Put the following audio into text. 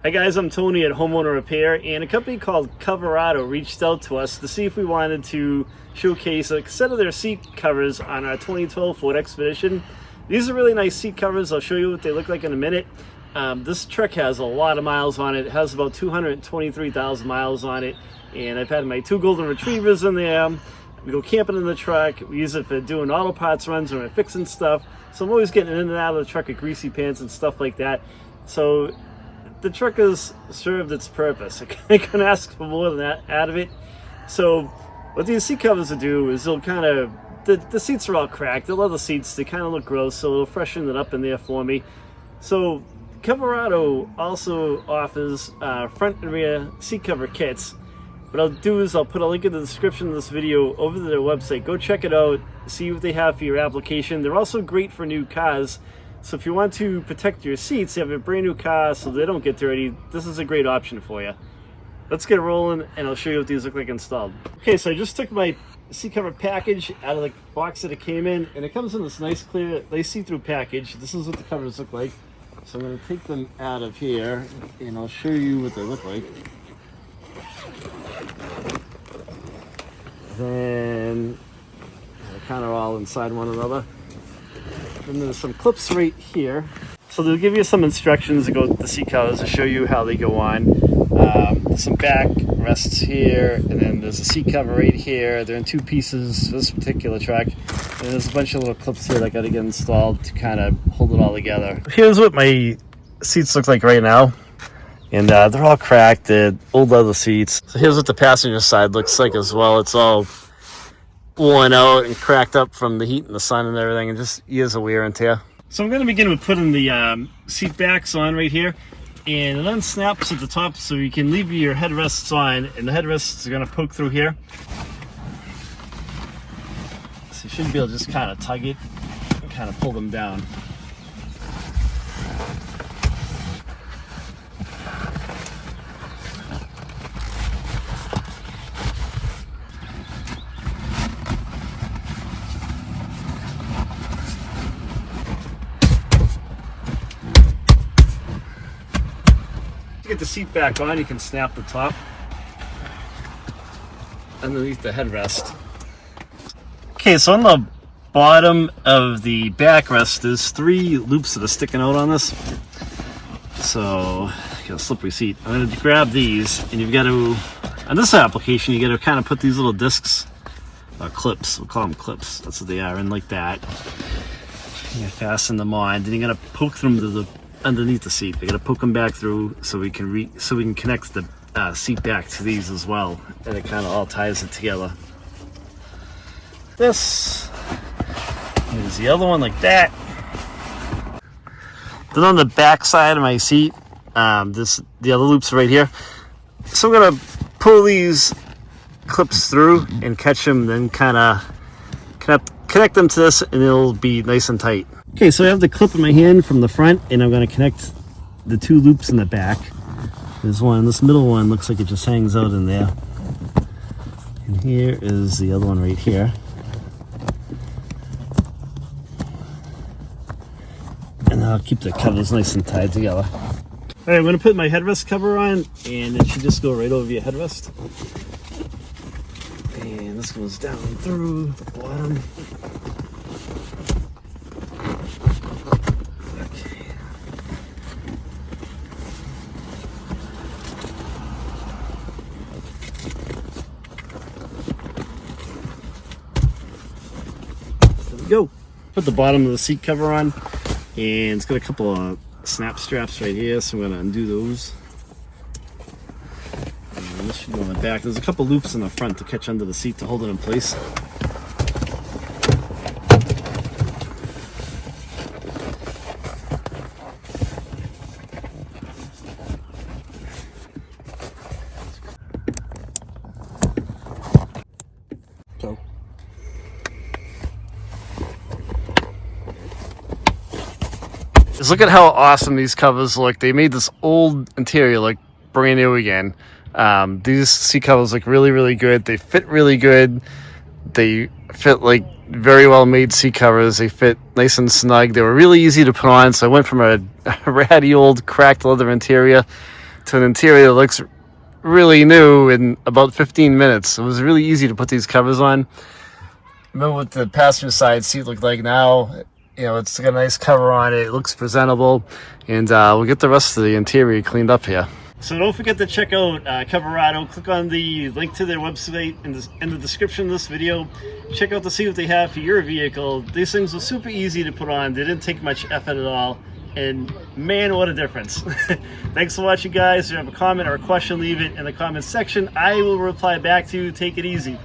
Hi guys, I'm Tony at Homeowner Repair, and a company called Coverado reached out to us to see if we wanted to showcase a set of their seat covers on our 2012 Ford Expedition. These are really nice seat covers. I'll show you what they look like in a minute. This truck has a lot of miles on it. It has about 223,000 miles on it, and I've had my 2 golden retrievers in there. We go camping in the truck. We use it for doing auto parts runs when we're fixing stuff. So I'm always getting in and out of the truck with greasy pants and stuff like that. So the truck has served its purpose. I couldn't ask for more than that out of it. So what these seat covers will do is they'll kind of, the seats are all cracked. The leather seats, they kind of look gross, so it'll freshen it up in there for me. So Coverado also offers front and rear seat cover kits. What I'll do is I'll put a link in the description of this video over to their website. Go check it out, see what they have for your application. They're also great for new cars. So if you want to protect your seats, you have a brand new car so they don't get dirty, this is a great option for you. Let's get rolling and I'll show you what these look like installed. Okay, so I just took my seat cover package out of the box that it came in, and it comes in this nice clear, nice see-through package. This is what the covers look like. So I'm going to take them out of here and I'll show you what they look like. Then they're kind of all inside one another. And there's some clips right here. So they'll give you some instructions to go with the seat covers to show you how they go on. There's some back rests here, and then there's a seat cover right here. They're in 2 pieces for this particular truck. And there's a bunch of little clips here that got to get installed to kind of hold it all together. Here's what my seats look like right now. And they're all cracked, they're old leather seats. So here's what the passenger side looks like as well. It's all worn out and cracked up from the heat and the sun and everything, and just years of wear and tear. So I'm going to begin with putting the seat backs on right here, and it unsnaps at the top so you can leave your headrests on, and the headrests are going to poke through here. So you should be able to just kind of tug it and kind of pull them down. To get the seat back on, you can snap the top underneath the headrest. Okay, so on the bottom of the backrest, there's 3 loops that are sticking out on this. So, you got a slippery seat. I'm going to grab these, and you've got to, on this application, you got to kind of put these little discs, clips, we'll call them clips, that's what they are, and like that. You fasten them on, then you're going to poke them to the underneath the seat. They got to poke them back through so we can connect the seat back to these as well, and it kind of all ties it together. This is the other one like that. Then on the back side of my seat, the other loops right here. So we're gonna pull these clips through and catch them, then kind of connect them to this, and it'll be nice and tight. Okay, so I have the clip in my hand from the front, and I'm going to connect the 2 loops in the back. There's one, this middle one looks like it just hangs out in there. And here is the other one right here. And I'll keep the covers nice and tied together. All right, I'm going to put my headrest cover on, and it should just go right over your headrest. And this goes down through the bottom. Go. Put the bottom of the seat cover on, and it's got a couple of snap straps right here, so I'm going to undo those. And this should go on the back. There's a couple loops in the front to catch under the seat to hold it in place. Go. Just look at how awesome these covers look. They made this old interior look brand new again. These seat covers look really, really good. They fit really good. They fit like very well made seat covers. They fit nice and snug. They were really easy to put on. So I went from a ratty old cracked leather interior to an interior that looks really new in about 15 minutes. It was really easy to put these covers on. Remember what the passenger side seat looked like now. You know, it's got a nice cover on it. It looks presentable. And we'll get the rest of the interior cleaned up here. So don't forget to check out Coverado. Click on the link to their website in the description of this video. Check out to see what they have for your vehicle. These things were super easy to put on. They didn't take much effort at all. And man, what a difference. Thanks for watching, guys. If you have a comment or a question, leave it in the comments section. I will reply back to you. Take it easy.